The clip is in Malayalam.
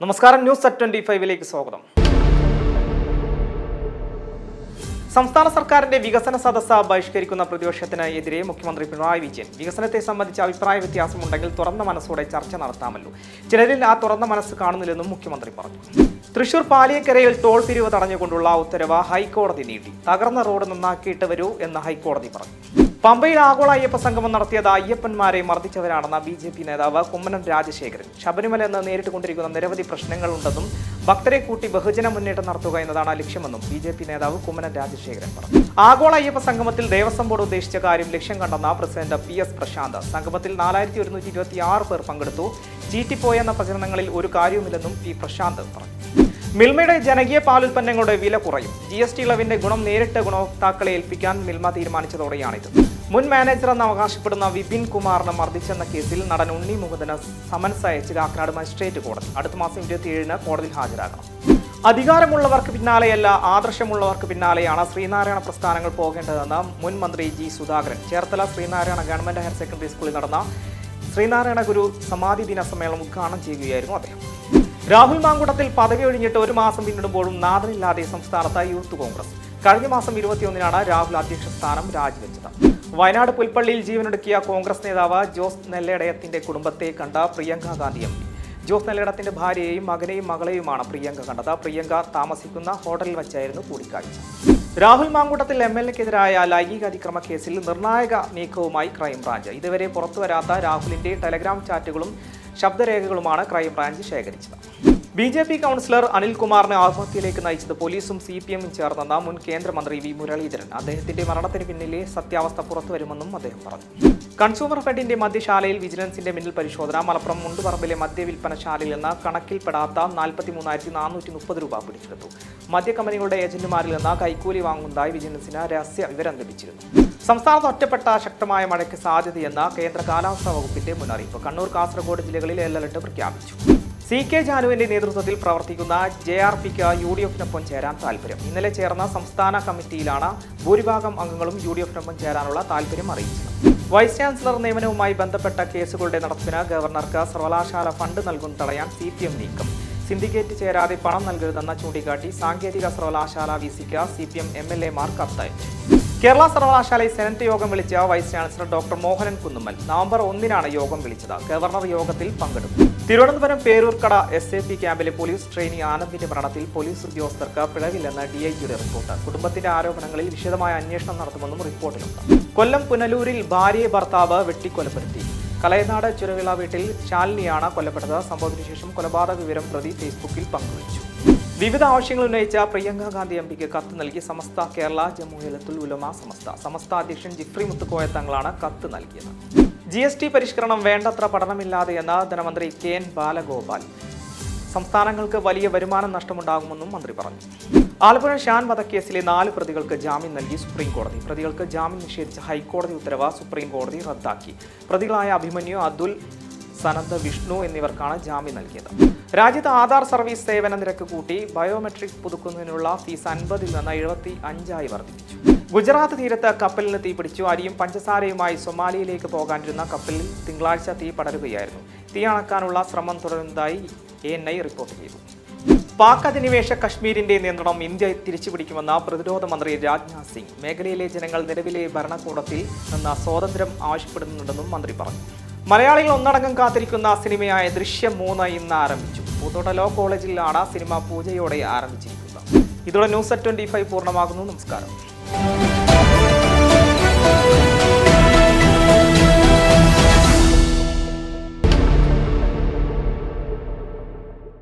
നമസ്കാരം, ന്യൂസ് അറ്റ് 25ലേക്ക് സ്വാഗതം. സംസ്ഥാന സർക്കാരിന്റെ വികസന സദസ്സ് ബഹിഷ്കരിക്കുന്ന പ്രതിപക്ഷത്തിന് എതിരെ മുഖ്യമന്ത്രി പിണറായി വിജയൻ വികസനത്തെ സംബന്ധിച്ച് അഭിപ്രായ വ്യത്യാസമുണ്ടെങ്കിൽ തുറന്ന മനസ്സോടെ ചർച്ച നടത്താമല്ലോ. ചിലരിൽ ആ തുറന്ന മനസ്സ് കാണുന്നില്ലെന്നും മുഖ്യമന്ത്രി പറഞ്ഞു. തൃശൂർ പാലിയക്കരയിൽ ടോൾ പിരിവ് തടഞ്ഞുകൊണ്ടുള്ള ഉത്തരവ് ഹൈക്കോടതി നീട്ടി. തകർന്ന റോഡ് നന്നാക്കിയിട്ട് വരൂ എന്ന് ഹൈക്കോടതി പറഞ്ഞു. പമ്പയിൽ ആഗോള അയ്യപ്പ സംഗമം നടത്തിയത് അയ്യപ്പന്മാരെ മർദ്ദിച്ചവരാണെന്ന BJP നേതാവ് കുമ്മനം രാജശേഖരൻ. ശബരിമല എന്ന് നേരിട്ടുകൊണ്ടിരിക്കുന്ന നിരവധി പ്രശ്നങ്ങളുണ്ടെന്നും ഭക്തരെ കൂട്ടി ബഹുജന മുന്നേറ്റം നടത്തുക എന്നതാണ് ലക്ഷ്യമെന്നും BJP നേതാവ് കുമ്മനം രാജശേഖരൻ പറഞ്ഞു. ആഗോള അയ്യപ്പ സംഗമത്തിൽ ദേവസ്വം ബോർഡ് ഉദ്ദേശിച്ച കാര്യം ലക്ഷ്യം കണ്ടെന്ന പ്രസിഡന്റ് PS പ്രശാന്ത്. സംഗമത്തിൽ 4126 പേർ പങ്കെടുത്തു. ചീറ്റിപ്പോയെന്ന പ്രചരണങ്ങളിൽ ഒരു കാര്യവുമില്ലെന്നും P പ്രശാന്ത് പറഞ്ഞു. മിൽമയുടെ ജനകീയ പാലുൽപ്പന്നങ്ങളുടെ വില കുറയും. GST ഇളവിന്റെ ഗുണം നേരിട്ട് ഗുണഭോക്താക്കളെ ഏൽപ്പിക്കാൻ മിൽമ തീരുമാനിച്ചതോടെയാണിത്. മുൻ മാനേജറെന്ന് അവകാശപ്പെടുന്ന വിപിൻ കുമാറിനെ മർദ്ദിച്ചെന്ന കേസിൽ നടൻ ഉണ്ണി മുകുന്ദന് സമൻസ് അയച്ച് കാക്കനാട് മജിസ്ട്രേറ്റ് കോടതി. അടുത്ത മാസം 27-ന് കോടതിയിൽ ഹാജരാകണം. അധികാരമുള്ളവർക്ക് പിന്നാലെയല്ല, ആദർശമുള്ളവർക്ക് പിന്നാലെയാണ് ശ്രീനാരായണ പ്രസ്ഥാനങ്ങൾ പോകേണ്ടതെന്ന് മുൻ മന്ത്രി G Sudhakaran. Cherthala Sreenarayana government higher secondary സ്കൂളിൽ നടന്ന ശ്രീനാരായണ ഗുരു സമാധി ദിന സമ്മേളനം ഉദ്ഘാടനം ചെയ്യുകയായിരുന്നു അദ്ദേഹം. രാഹുൽ മാങ്കൂട്ടത്തിൽ പദവി ഒഴിഞ്ഞിട്ട് ഒരു മാസം പിന്നിടുമ്പോഴും നാഥനില്ലാതെ സംസ്ഥാനത്ത് യൂത്ത് കോൺഗ്രസ്. കഴിഞ്ഞ മാസം 21-നാണ് രാഹുൽ അധ്യക്ഷ സ്ഥാനം രാജിവെച്ചത്. വയനാട് പുൽപ്പള്ളിയിൽ ജീവനൊടുക്കിയ കോൺഗ്രസ് നേതാവ് ജോസ് നെല്ലേടയത്തിന്റെ കുടുംബത്തെ കണ്ട പ്രിയങ്ക ഗാന്ധി MP. ജോസ് നെല്ലേടത്തിന്റെ ഭാര്യയെയും മകനെയും മകളെയുമാണ് പ്രിയങ്ക കണ്ടത്. പ്രിയങ്ക താമസിക്കുന്ന ഹോട്ടലിൽ വച്ചായിരുന്നു കൂടിക്കാഴ്ച. രാഹുൽ മാങ്കൂട്ടത്തിൽ MLA-ക്കെതിരായ ലൈംഗിക അതിക്രമ കേസിൽ നിർണായക നീക്കവുമായി ക്രൈംബ്രാഞ്ച്. ഇതുവരെ പുറത്തുവരാത്ത രാഹുലിന്റെ ടെലഗ്രാം ചാറ്റുകളും ശബ്ദരേഖകളുമാണ് ക്രൈംബ്രാഞ്ച് ശേഖരിച്ചത്. BJP കൗൺസിലർ അനിൽകുമാറിനെ ആത്മഹത്യയിലേക്ക് നയിച്ചത് പോലീസും CPM-ഉം ചേർന്നെന്ന മുൻ കേന്ദ്രമന്ത്രി V മുരളീധരൻ. അദ്ദേഹത്തിന്റെ മരണത്തിന് പിന്നിലെ സത്യാവസ്ഥ പുറത്തുവരുമെന്നും അദ്ദേഹം പറഞ്ഞു. കൺസ്യൂമർ ഫെഡിന്റെ മദ്യശാലയിൽ വിജിലൻസിന്റെ മിന്നൽ പരിശോധന. മലപ്പുറം മുണ്ടുപറമ്പിലെ മദ്യവിൽപ്പനശാലയിൽ നിന്ന് കണക്കിൽപ്പെടാത്ത 43,430 രൂപ പിടിച്ചെടുത്തു. മദ്യക്കമ്പനികളുടെ ഏജന്റുമാരിൽ നിന്ന് കൈക്കൂലി വാങ്ങുന്നതായി വിജിലൻസിന് രഹസ്യ വിവരം ലഭിച്ചിരുന്നു. സംസ്ഥാനത്ത് ഒറ്റപ്പെട്ട ശക്തമായ മഴയ്ക്ക് സാധ്യതയെന്ന കേന്ദ്ര കാലാവസ്ഥാ വകുപ്പിന്റെ മുന്നറിയിപ്പ്. കണ്ണൂർ, കാസർഗോഡ് ജില്ലകളിൽ യെല്ലോ അലർട്ട് പ്രഖ്യാപിച്ചു. CK ജാനുവിന്റെ നേതൃത്വത്തിൽ പ്രവർത്തിക്കുന്ന JRPക്ക് UDF-നൊപ്പം ചേരാൻ താൽപര്യം. ഇന്നലെ ചേർന്ന സംസ്ഥാന കമ്മിറ്റിയിലാണ് ഭൂരിഭാഗം അംഗങ്ങളും UDF-നൊപ്പം ചേരാനുള്ള താൽപര്യം അറിയിച്ചത്. വൈസ് ചാൻസലർ നിയമനവുമായി ബന്ധപ്പെട്ട കേസുകളുടെ നടത്തിപ്പിന് ഗവർണർക്ക് സർവകലാശാല ഫണ്ട് നൽകുന്നത് തടയാൻ CPM നീക്കം. സിൻഡിക്കേറ്റ് ചേരാതെ പണം നൽകരുതെന്ന ചൂണ്ടിക്കാട്ടി സാങ്കേതിക സർവകലാശാല VC-ക്ക് CPM MLA-മാർ കത്തയച്ചു. കേരള സർവകലാശാലയിൽ സെനറ്റ് യോഗം വിളിച്ച vice chancellor doctor Mohanan Kunnummal. November 1-നാണ് യോഗം വിളിച്ചത്. ഗവർണർ യോഗത്തിൽ പങ്കെടുത്തു. തിരുവനന്തപുരം പേരൂർക്കട SAP ക്യാമ്പിലെ പോലീസ് ട്രെയിനി ആനന്ദിന്റെ മരണത്തിൽ പോലീസ് ഉദ്യോഗസ്ഥർക്ക് പിഴവില്ലെന്ന് DIGയുടെ റിപ്പോർട്ട്. കുടുംബത്തിന്റെ ആരോപണങ്ങളിൽ വിശദമായ അന്വേഷണം നടത്തുമെന്നും റിപ്പോർട്ടിലുണ്ട്. കൊല്ലം പുനലൂരിൽ ഭാര്യയെ ഭർത്താവ് വെട്ടിക്കൊലപ്പെടുത്തി. കലയനാട് ചുരവിള വീട്ടിൽ ശാലിനിയാണ് കൊല്ലപ്പെട്ടത്. സംഭവത്തിന് ശേഷം കൊലപാതക വിവരം പ്രതി ഫേസ്ബുക്കിൽ പങ്കുവച്ചു. വിവിധ ആവശ്യങ്ങൾ ഉന്നയിച്ച പ്രിയങ്ക ഗാന്ധി MPക്ക് കത്ത് നൽകി സമസ്ത കേരള ജംഇയ്യത്തുൽ ഉലമ സമസ്ത അധ്യക്ഷൻ ജിഫ്രി മുത്തുക്കോയ തങ്ങളാണ് കത്ത് നൽകിയത്. GST പരിഷ്കരണം വേണ്ടത്ര പഠനമില്ലാതെയെന്ന ധനമന്ത്രി KN ബാലഗോപാൽ. സംസ്ഥാനങ്ങൾക്ക് വലിയ വരുമാന നഷ്ടമുണ്ടാകുമെന്നും മന്ത്രി പറഞ്ഞു. ആലപ്പുഴ ഷാൻ വധക്കേസിലെ 4 പ്രതികൾക്ക് ജാമ്യം നൽകി സുപ്രീം കോടതി. പ്രതികൾക്ക് ജാമ്യം നിഷേധിച്ച ഹൈക്കോടതി ഉത്തരവ് സുപ്രീം കോടതി റദ്ദാക്കി. പ്രതികളായ അഭിമന്യു, അതുൽ, സനന്ദ്, വിഷ്ണു എന്നിവർക്കാണ് ജാമ്യം നൽകിയത്. രാജ്യത്ത് ആധാർ സർവീസ് സേവന നിരക്ക് കൂട്ടി. ബയോമെട്രിക് പുതുക്കുന്നതിനുള്ള ഫീസ് 50-ൽ നിന്ന് 75-ആയി വർദ്ധിപ്പിച്ചു. ഗുജറാത്ത് തീരത്ത് കപ്പലിന് തീപിടിച്ചു. അരിയും പഞ്ചസാരയുമായി സൊമാലിയയിലേക്ക് പോകാനിരുന്ന കപ്പലിൽ തിങ്കളാഴ്ച തീ പടരുകയായിരുന്നു. തീ അണക്കാനുള്ള ശ്രമം തുടരുന്നതായി ANI റിപ്പോർട്ട് ചെയ്തു. പാക് അധിനിവേശ കശ്മീരിന്റെ നിയന്ത്രണം ഇന്ത്യ തിരിച്ചുപിടിക്കുമെന്ന് പ്രതിരോധ മന്ത്രി രാജ്നാഥ് സിംഗ്. മേഖലയിലെ ജനങ്ങൾ നിലവിലെ ഭരണകൂടത്തിൽ നിന്ന് സ്വാതന്ത്ര്യം ആവശ്യപ്പെടുന്നുണ്ടെന്നും മന്ത്രി പറഞ്ഞു. മലയാളികൾ ഒന്നടങ്കം കാത്തിരിക്കുന്ന സിനിമയായ ദൃശ്യം 3 ഇന്ന് ആരംഭിച്ചു. പൂത്തോട്ട ലോ കോളേജിലാണ് സിനിമ പൂജയോടെ ആരംഭിച്ചിരിക്കുന്നത്. ഇതോടെ ന്യൂസ് അറ്റ് 25 പൂർണ്ണമാകുന്നു. നമസ്കാരം.